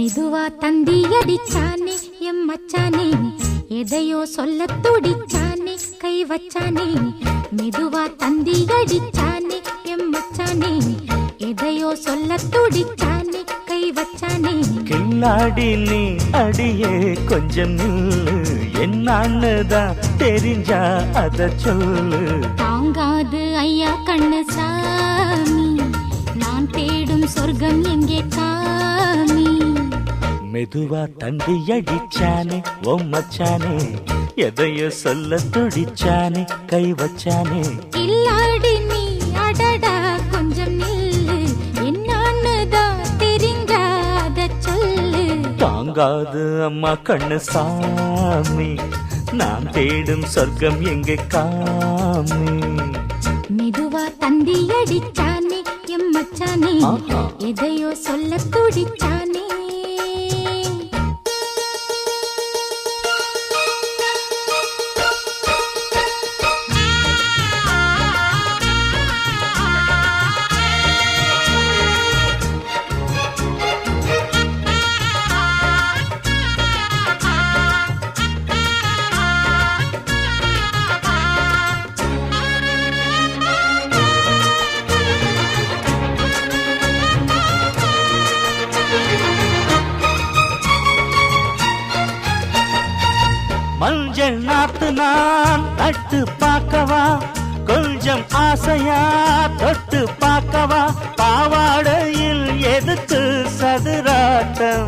மெதுவா தந்தி அடிச்சானே எம் மச்சானே, எதையோ சொல்ல துடிச்சானே கை வச்சானே. மெதுவா தந்தி அடிச்சானே எம் மச்சானே, எதையோ சொல்ல துடிச்சானே கை வச்சானே. கில்லாடி நீ அடியே கொஞ்சம் நில்லு, என்னன்னுதான் தெரிஞ்சா அத சொல்லு. தாங்காது ஐயா கண்ணு சாமி, நான் தேடும் சொர்க்கம் எங்கே காமி. மெதுவா தந்தி அடிச்சானே ஓ மச்சானே, எதையோ சொல்ல துடிச்சானே கை வச்சானே. கில்லாடி நீ அடடா கொஞ்சம் நில்லு, என்னன்னுதான் தெரிஞ்சாத சொல்லு. தாங்காது அம்மா கண்ணு சாமி, நான் தேடும் சொர்க்கம் எங்கே காமி. மெதுவா தந்தி அடிச்சானே எம் மச்சானே, எதையோ சொல்ல துடிச்சானே. மஞ்சள் நாத்து நான் நட்டு பார்க்கவா, கொஞ்சம் ஆசையா தொட்டு பார்க்கவா. பாவாடையில் எதுக்கு சதுராட்டம்,